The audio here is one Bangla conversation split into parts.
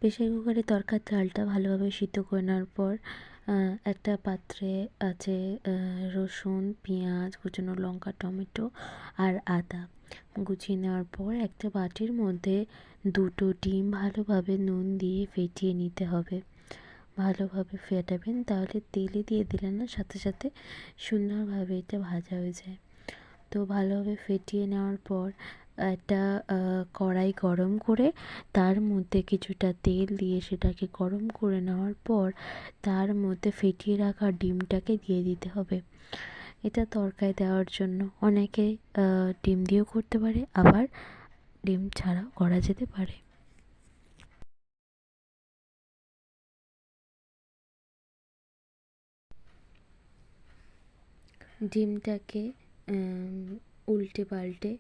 প্রেসার কুকারে তরকার ডালটা ভালোভাবে সিদ্ধ করে নেওয়ার পর একটা পাত্রে আছে রসুন, পেঁয়াজ, কুচানো লঙ্কা, টমেটো আর আদা গুছিয়ে নেওয়ার পর একটা বাটির মধ্যে 2টো ডিম ভালোভাবে নুন দিয়ে ফেটিয়ে নিতে হবে। ভালোভাবে ফেটাবেন, তাহলে তেলে দিয়ে দিলে না সাথে সাথে সুন্দরভাবে এটা ভাজা হয়ে যায়। তো ভালোভাবে ফেটিয়ে নেওয়ার পর একটা কড়াই গরম করে তার মধ্যে কিছুটা তেল দিয়ে সেটাকে গরম করে নেওয়ার পর তার মধ্যে ফেটিয়ে রাখা ডিমটাকে দিয়ে দিতে হবে। এটা তরকারি দেওয়ার জন্য অনেকে ডিম দিয়েও করতে পারে, আবার ডিম ছাড়াও করা যেতে পারে। ডিমটাকে উল্টে পাল্টে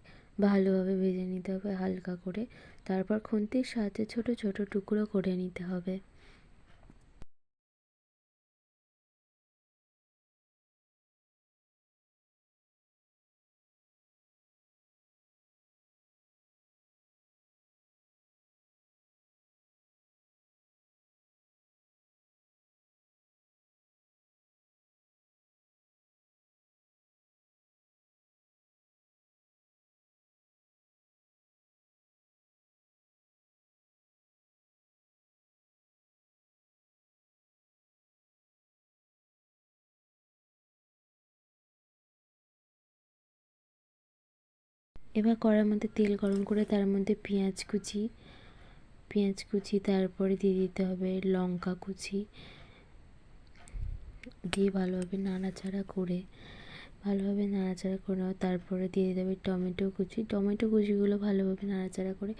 ভালোভাবে ভেজে নিতে হবে হালকা করে, তারপর খুন্তির সাহায্যে ছোট ছোট টুকরো করে নিতে হবে। এবার কড়ার মধ্যে তেল গরম করে তার মধ্যে পেঁয়াজ কুচি তারপরে দিয়ে দিতে হবে লঙ্কা কুচি, দিয়ে ভালোভাবে নাড়াচাড়া করে নেওয়া, তারপরে দিয়ে দিতে হবে টমেটো কুচিগুলো ভালোভাবে নাড়াচাড়া করে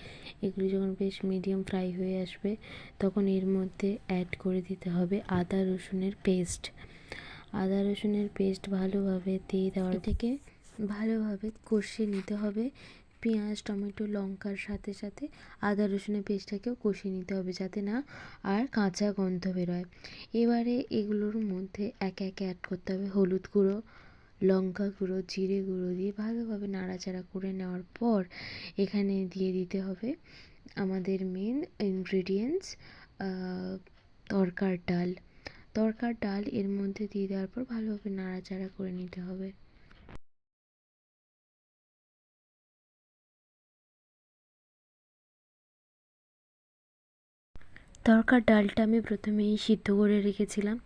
এগুলো যখন বেশ মিডিয়াম ফ্রাই হয়ে আসবে তখন এর মধ্যে অ্যাড করে দিতে হবে আদা রসুনের পেস্ট ভালোভাবে দিয়ে দেওয়ার থেকে ভালোভাবে কষিয়ে নিতে হবে। পেঁয়াজ, টমেটো, লঙ্কার সাথে সাথে আদা রসুনের পেস্টটাকেও কষিয়ে নিতে হবে যাতে না আর কাঁচা গন্ধ বেরোয়। এবারে এগুলোর মধ্যে একে একে অ্যাড করতে হবে হলুদ গুঁড়ো, লঙ্কা গুঁড়ো, জিরে গুঁড়ো দিয়ে ভালোভাবে নাড়াচাড়া করে নেওয়ার পর এখানে দিয়ে দিতে হবে আমাদের মেন ইনগ্রিডিয়েন্টস তরকার ডাল এর মধ্যে দিয়ে দেওয়ার পর ভালোভাবে নাড়াচাড়া করে নিতে হবে। তরকার ডালটা আমি প্রথমেই সিদ্ধ করে রেখেছিলাম,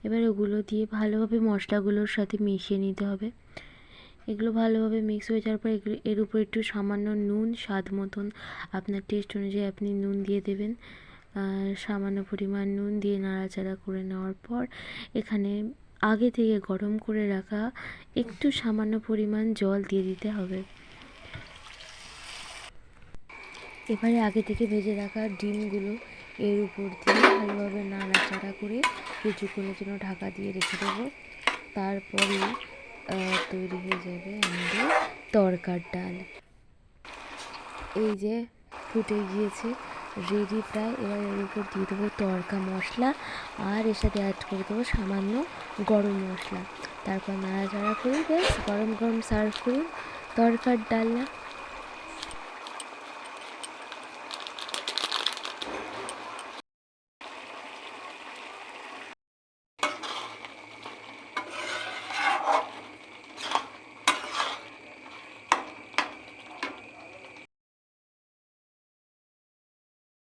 এবার ওগুলো দিয়ে ভালোভাবে মশলাগুলোর সাথে মিশিয়ে নিতে হবে। এগুলো ভালোভাবে মিক্স হয়ে যাওয়ার পর এর উপর একটু সামান্য নুন, স্বাদ মতন আপনার টেস্ট অনুযায়ী আপনি নুন দিয়ে দেবেন। সামান্য পরিমাণ নুন দিয়ে নাড়াচাড়া করে নেওয়ার পর এখানে আগে থেকে গরম করে রাখা একটু সামান্য পরিমাণ জল দিয়ে দিতে হবে। এবারে আগে থেকে ভেজে রাখা ডিমগুলো এর উপর দিয়ে ভালোভাবে নাড়াচাড়া করে কিছুক্ষণের জন্য ঢাকা দিয়ে রেখে দেবো। তারপরে তৈরি হয়ে যাবে আমাদের তরকার ডাল। এই যে ফুটে গিয়েছে, রেডি প্রায়। এবার এর উপর দিয়ে দেবো তড়কা মশলা আর এর সাথে অ্যাড করে দেবো সামান্য গরম মশলা, তারপর নাড়াচাড়া করে ব্যাস গরম গরম সার্ভ করুন তরকার ডালনা।